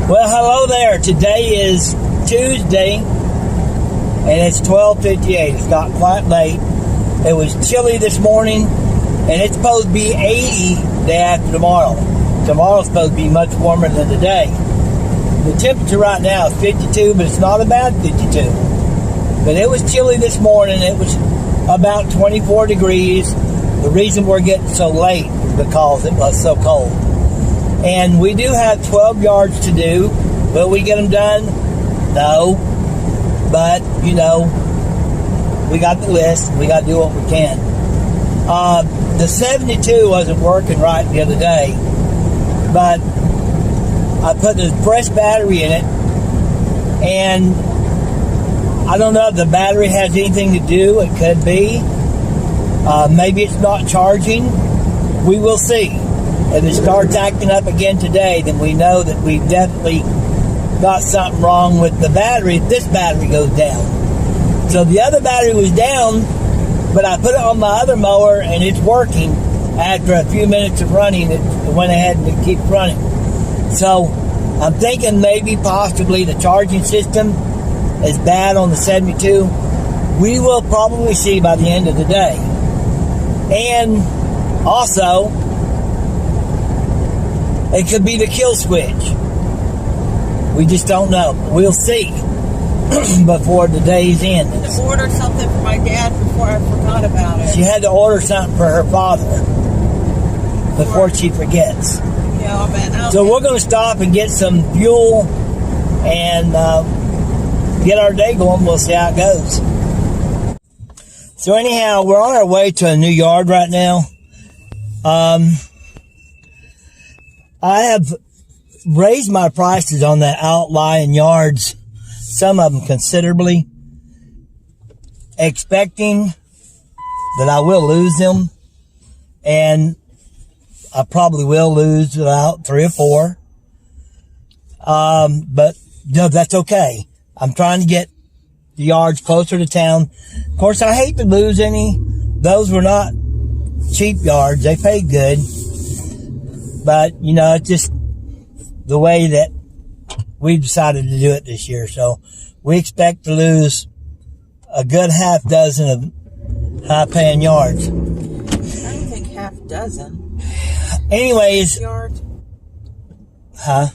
Well, hello there. Today is Tuesday, and it's 12:58. It's got quite late. It was chilly this morning, and it's supposed to be 80 day after tomorrow. Tomorrow's supposed to be much warmer than today. The temperature right now is 52, but it's not a bad 52. But it was chilly this morning. It was about 24 degrees. The reason we're getting so late is because it was so cold. And we do have 12 yards to do. Will we get them done? No. But, you know, we got the list. We got to do what we can. The 72 wasn't working right the other day. But I put a fresh battery in it. And I don't know if the battery has anything to do. It could be. Maybe it's not charging. We will see. If it starts acting up again today, then we know that we've definitely got something wrong with the battery if this battery goes down. So the other battery was down, but I put it on my other mower and it's working. After a few minutes of running, it went ahead and it keeps running. So I'm thinking maybe possibly the charging system is bad on the 72. We will probably see by the end of the day. And also, it could be the kill switch. We just don't know. We'll see before the day's end. I had to order something for my dad before I forgot about it. She had to order something for her father before she forgets. Yeah, I bet. So we're going to stop and get some fuel and get our day going. We'll see how it goes. So anyhow, we're on our way to a new yard right now. I have raised my prices on the outlying yards, some of them considerably, expecting that I will lose them, and I probably will lose about 3 or 4. But no, that's okay. I'm trying to get the yards closer to town. Of course, I hate to lose any. Those were not cheap yards. They paid good. But, you know, it's just the way that we decided to do it this year. So we expect to lose a good half dozen of high-paying yards. I don't think half dozen. Anyways. Yards. Huh?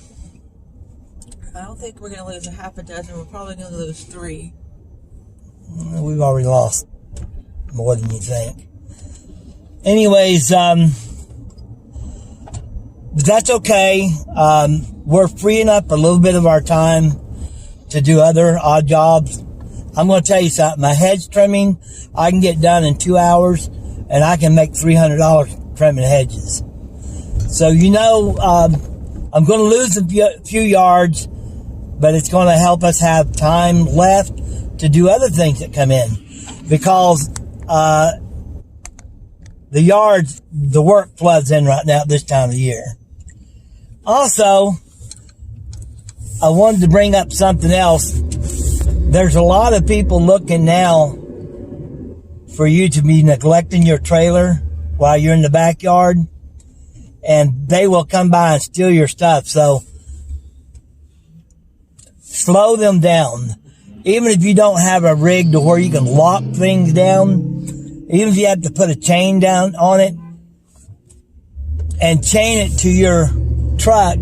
I don't think we're going to lose a half a dozen. We're probably going to lose 3. We've already lost more than you think. Anyways, that's okay. We're freeing up a little bit of our time to do other odd jobs. I'm going to tell you something. My hedge trimming, I can get done in 2 hours, and I can make $300 trimming hedges. So, you know, I'm going to lose a few yards, but it's going to help us have time left to do other things that come in. Because the yards, the work floods in right now at this time of the year. Also, I wanted to bring up something else. There's a lot of people looking now for you to be neglecting your trailer while you're in the backyard, and they will come by and steal your stuff. So slow them down. Even if you don't have a rig to where you can lock things down, even if you have to put a chain down on it and chain it to your truck,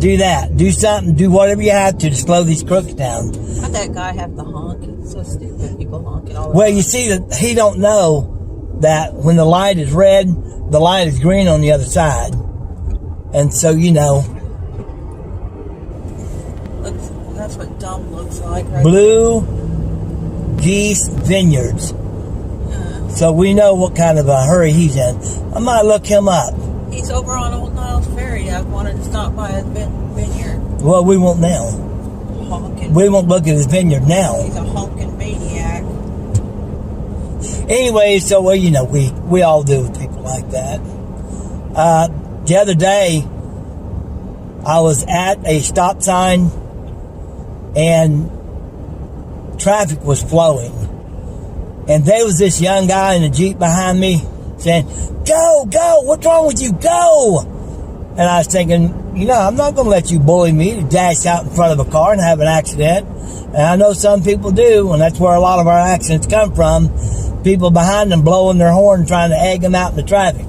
do that. Do something. Do whatever you have to slow these crooks down. How'd that guy have to honk? It's so stupid. People honking all the Well, time. you see that he don't know that when the light is red, the light is green on the other side. And so, you know. That's what dumb looks like, right? Blue Geese Vineyards. So we know what kind of a hurry he's in. I might look him up. He's over on Old Niles Ferry. I wanted to stop by his vineyard. Well, we won't now. Honking. We won't look at his vineyard now. He's a honking maniac. Anyway, so, well, you know, we all do with people like that. The other day, I was at a stop sign and traffic was flowing. And there was this young guy in a Jeep behind me saying, "Go, go, what's wrong with you? Go!" And I was thinking, I'm not going to let you bully me to dash out in front of a car and have an accident. And I know some people do, and that's where a lot of our accidents come from. People behind them blowing their horn, trying to egg them out in the traffic.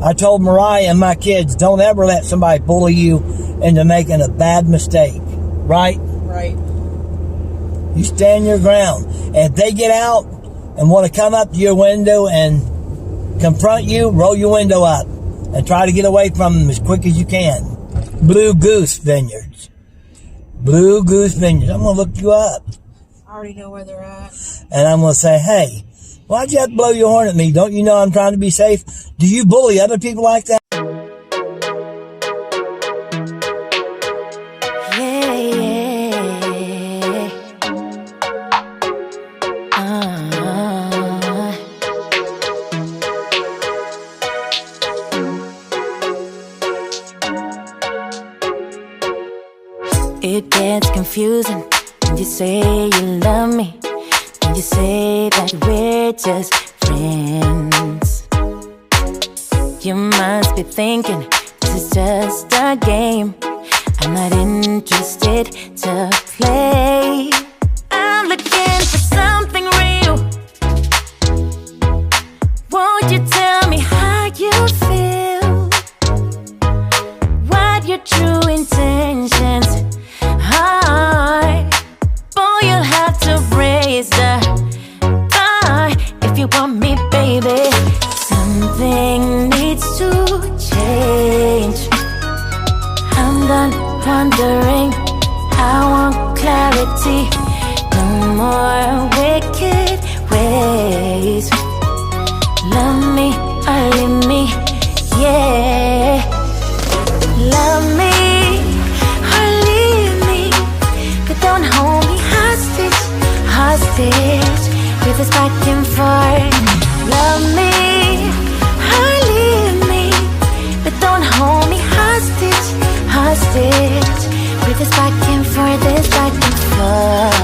I told Mariah and my kids, don't ever let somebody bully you into making a bad mistake. Right? Right. You stand your ground. And if they get out and want to come up to your window and confront you, roll your window up and try to get away from them as quick as you can. Blue Goose Vineyards. Blue Goose Vineyards. I'm going to look you up. I already know where they're at. And I'm going to say, hey, why'd you have to blow your horn at me? Don't you know I'm trying to be safe? Do you bully other people like that? It gets confusing when you say you love me, when you say that we're just friends. You must be thinking this is just a game. I'm not interested to play. I'm looking for something real. Won't you tell me how you feel? What your true intentions are? Boy, you'll have to raise the bar if you want me, baby. Something needs to change. I'm done wondering. I want clarity. No more wicked ways. Love me or leave me, yeah. Love me or leave me, but don't hold me hostage, hostage with this back and forth. Love me or leave me, but don't hold me hostage, hostage with this back and forth, this back and forth,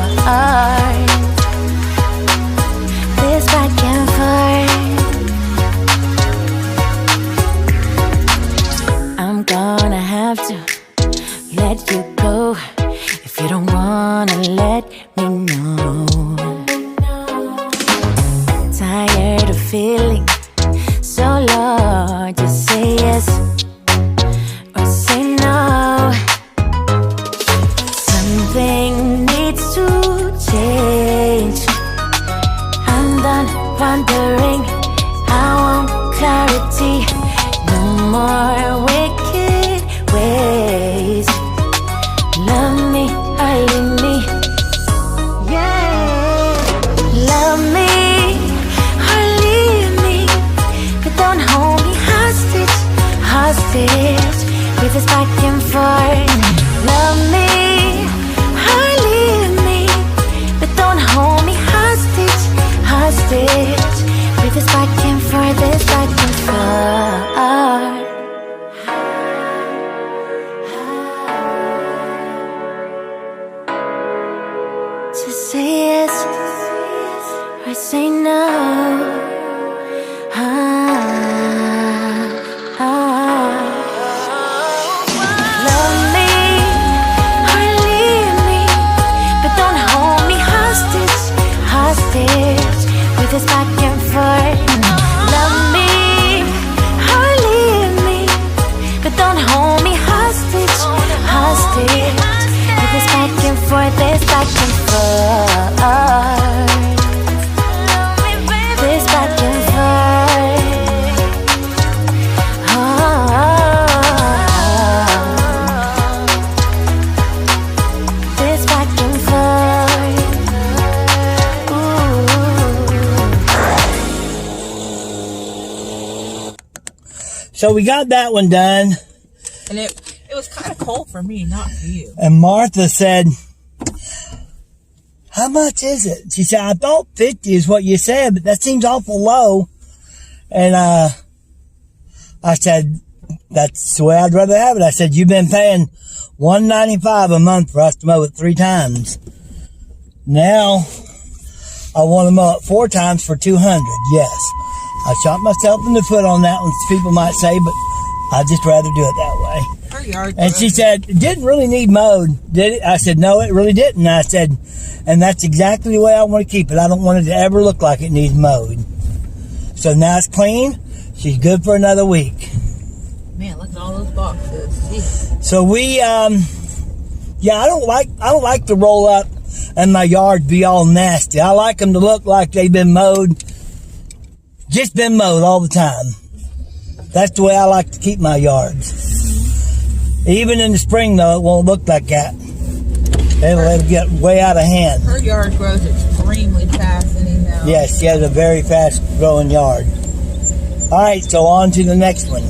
this back and forth. I'm gonna have to let you go if you don't wanna let me know. Tired of feeling so low. Just say yes or say no. Something needs to change. I'm done wondering. I want clarity. No more wicked ways. Love me or leave me, yeah. Love me or leave me, but don't hold me hostage, hostage with this back and forth. Love me or leave me, but don't hold me hostage, hostage with this back and forth, this back and forth. To say yes or say no. Love me or leave me, but don't hold me hostage, hostage with this back and forth. Love me or leave me, but don't hold me hostage, hostage with this back and forth, this back and forth, this back and forth. This back and forth. So we got that one done. And it was kind of cold for me, not for you. And Martha said, how much is it? She said, I thought 50 is what you said, but that seems awful low. And I said, that's the way I'd rather have it. I said, you've been paying $195 a month for us to mow it 3 times. Now, I want to mow it 4 times for $200. Yes. I shot myself in the foot on that one, people might say, but I'd just rather do it that way. Her yard. And she said, it didn't really need mowed, did it? I said, no, it really didn't. I said, and that's exactly the way I want to keep it. I don't want it to ever look like it needs mowed. So now it's clean. She's good for another week. Man, look at all those boxes. Jeez. So we, yeah, I don't like to roll up and my yard be all nasty. I like them to look like they've been mowed, just been mowed all the time. That's the way I like to keep my yards. Even in the spring, though, it won't look like that. It'll get way out of hand. Her yard grows extremely fast anyhow. Yes, she has a very fast growing yard. All right, so on to the next one.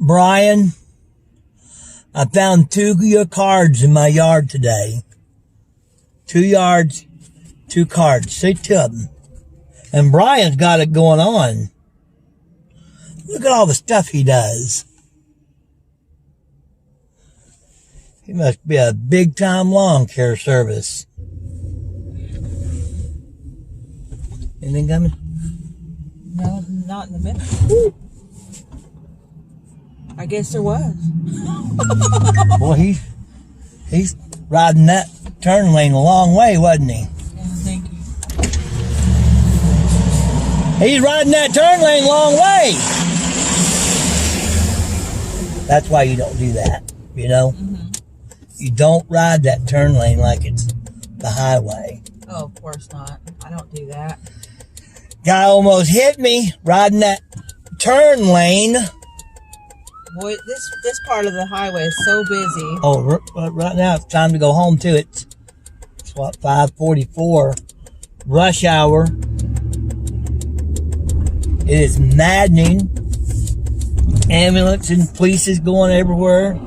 Brian, I found 2 of your cards in my yard today. 2 yards, 2 cards. See, 2 of them. And Brian's got it going on. Look at all the stuff he does. He must be a big-time lawn care service. Anything coming? No, not in the middle. I guess there was. Boy, he's riding that turn lane a long way, wasn't he? Yeah, thank you. He's riding that turn lane a long way. That's why you don't do that, you know? Mm-hmm. You don't ride that turn lane like it's the highway. Oh, of course not. I don't do that. Guy almost hit me riding that turn lane. Boy, this part of the highway is so busy. Oh, right now it's time to go home too. It's what, 5:44, rush hour. It is maddening. Ambulance and police is going everywhere.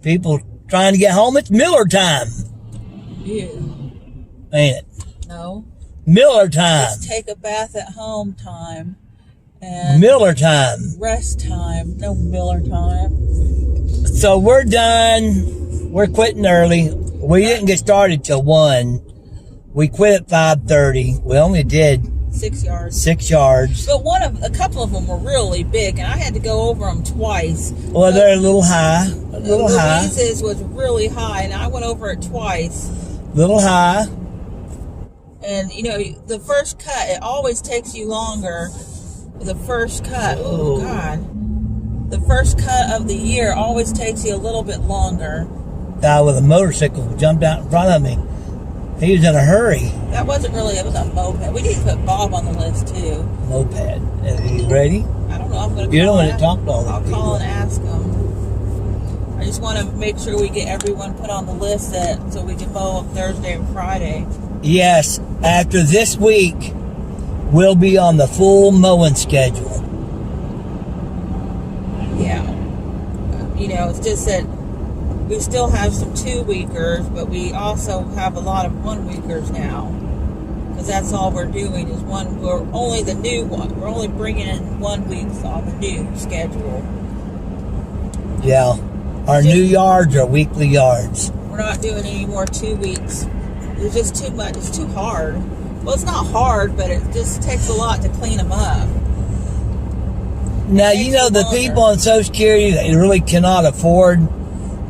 People trying to get home. It's Miller time. Yeah. Ain't it? No. Miller time. Just take a bath at home time. And Miller time. Rest time. No Miller time. So we're done. We're quitting early. We didn't get started till 1. We quit at 5:30. We only did 6 yards. 6 yards. But a couple of them were really big, and I had to go over them twice. Well, they're a little high. A little high. Louise's was really high, and I went over it twice. Little high. And, you know, the first cut, it always takes you longer. The first cut, oh God. The first cut of the year always takes you a little bit longer. Guy with a motorcycle jumped out in front of me. He was in a hurry. That wasn't really, it was a moped. We need to put Bob on the list too. Moped. Is he ready? I don't know. I'm going to You're the one that talked to all I'll the people. call and ask him. I just want to make sure we get everyone put on the list so we can mow Thursday and Friday. Yes, after this week, we'll be on the full mowing schedule. Yeah. You know, it's just that we still have some 2-weekers, but we also have a lot of 1-weekers now. Because that's all we're doing is we're only the new one. We're only bringing in 1 week on the new schedule. Yeah. Our new yards are weekly yards. We're not doing any more 2 weeks. There's just too much. It's too hard. Well, it's not hard, but it just takes a lot to clean them up. Now, you know, the people on Social Security, they really cannot afford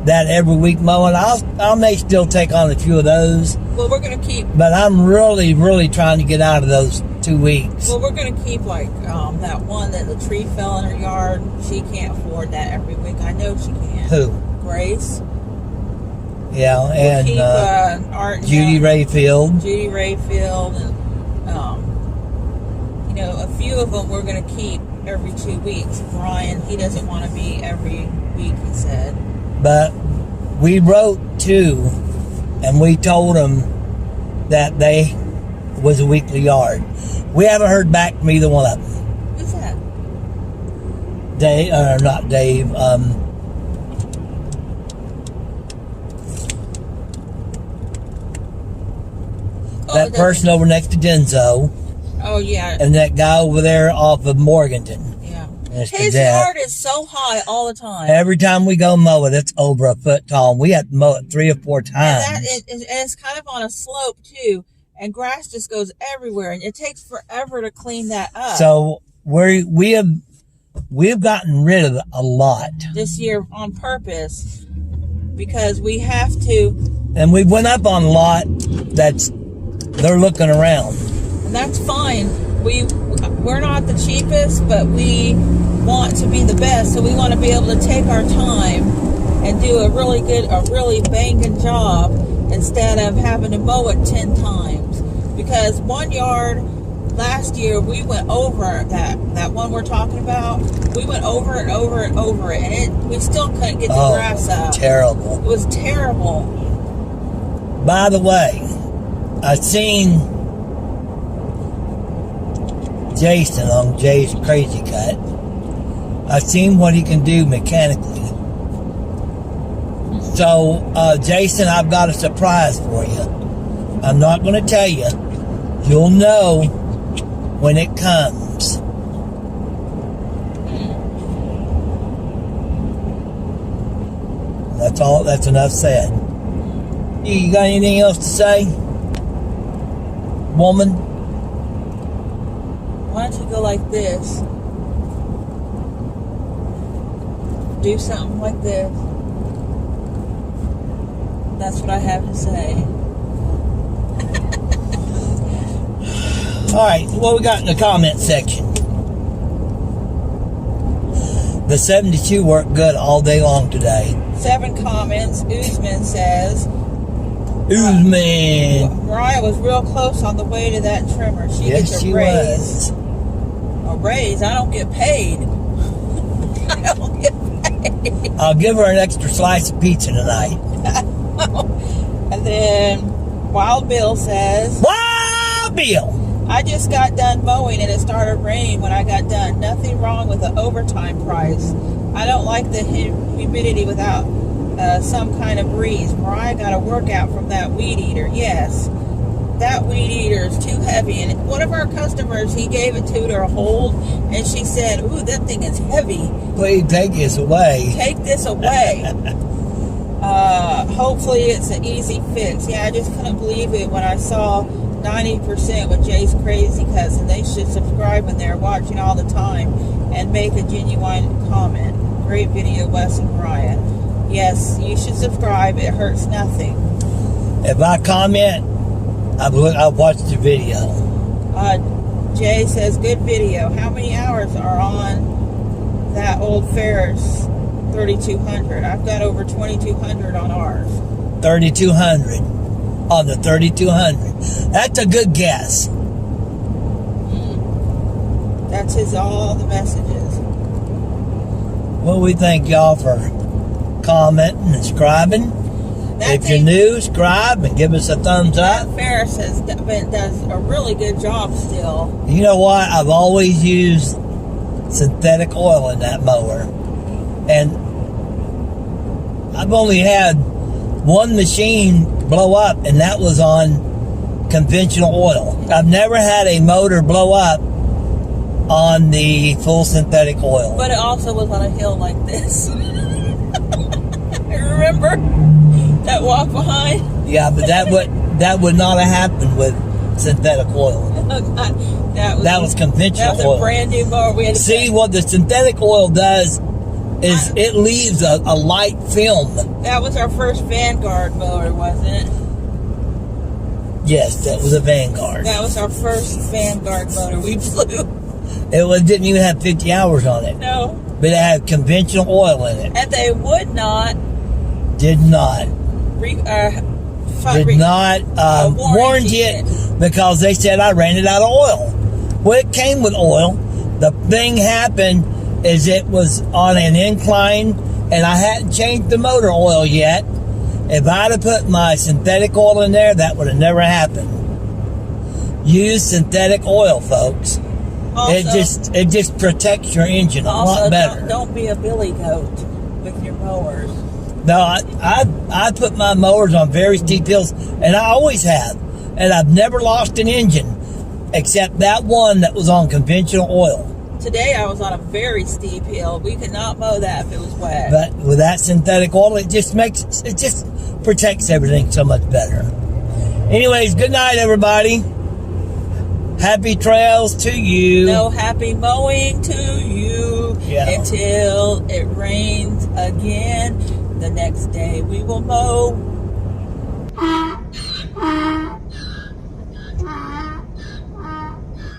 that every week mowing. I may still take on a few of those. Well, we're going to keep... But I'm really, really trying to get out of those 2 weeks. Well, we're going to keep, like, that one that the tree fell in her yard. She can't afford that every week. I know she can't. Who? Grace. Yeah, We'll and keep, Art and Judy Rayfield. Judy Rayfield. And, you know, a few of them we're going to keep every 2 weeks. Brian, he doesn't want to be every week, he said. But we wrote 2, and we told them that they was a weekly yard. We haven't heard back from either one of them. Who's that? Dave, not Dave. That person over next to Denzo. Oh, yeah. And that guy over there off of Morganton. Yeah. Mr. His Dad. yard is so high all the time. Every time we go mow it, it's over a foot tall. We have to mow it 3 or 4 times. And it's kind of on a slope, too. And grass just goes everywhere. And it takes forever to clean that up. So we've gotten rid of a lot. This year on purpose. Because we have to. And we went up on a lot they're looking around. And that's fine. We're not the cheapest, but we want to be the best. So we want to be able to take our time and do a really banging job instead of having to mow it 10 times. Because 1 yard last year we went over that one we're talking about. We went over and over and over it, and we still couldn't get the grass up. Terrible. It was terrible. By the way, I seen Jason on Jay's Crazy Cut. I've seen what he can do mechanically. So, Jason, I've got a surprise for you. I'm not going to tell you. You'll know when it comes. That's all. That's enough said. You got anything else to say, woman? Why don't you go like this? Do something like this. That's what I have to say. All right, what we got in the comment section? The 72 worked good all day long today. 7 comments. Usman says, Usman. Mariah was real close on the way to that trimmer. She gets a raise. A raise? I don't get paid. I don't get paid. I'll give her an extra slice of pizza tonight. And then Wild Bill says, Wild Bill! I just got done mowing and it started raining when I got done. Nothing wrong with the overtime price. I don't like the humidity without some kind of breeze. Mariah got a workout from that weed eater. Yes, that weed eater is too heavy. And one of our customers, he gave it to her to hold, and she said, ooh, that thing is heavy. Please take this away. Take this away. Hopefully it's an easy fix. Yeah, I just couldn't believe it when I saw 90% with Jay's Crazy Cousin. They should subscribe when they're watching all the time and make a genuine comment. Great video, Wes and Mariah. Yes, you should subscribe. It hurts nothing. If I comment, I've watched the video. Jay says, good video. How many hours are on that old Ferris 3200? I've got over 2200 on ours. 3,200 on the 3,200. That's a good guess. That's all the messages. Well, we thank y'all for commenting and subscribing. If you're new, subscribe and give us a thumbs up. Ferris does a really good job still. You know what? I've always used synthetic oil in that mower. And I've only had one machine blow up, and that was on conventional oil. I've never had a motor blow up on the full synthetic oil. But it also was on a hill like this. Remember that walk behind? Yeah, but that would not have happened with synthetic oil. That was conventional oil. That was a brand new mower. We had to see what the synthetic oil does is it leaves a light film. That was our first Vanguard mower, wasn't it? Yes, that was a Vanguard. That was our first Vanguard motor we flew. It didn't even have 50 hours on it. No. But it had conventional oil in it. And they would not. Did not. Warranty it because they said I ran it out of oil. Well, it came with oil. The thing happened is it was on an incline and I hadn't changed the motor oil yet. If I'd have put my synthetic oil in there, that would have never happened. Use synthetic oil, folks. Also, it just protects your engine a lot better. Don't be a billy goat with your mowers. No, I put my mowers on very steep hills, and I always have. And I've never lost an engine, except that one that was on conventional oil. Today I was on a very steep hill. We could not mow that if it was wet. But with that synthetic oil, it just protects everything so much better. Anyways, good night, everybody. Happy trails to you. No, happy mowing to you until it rains again. The next day we will mow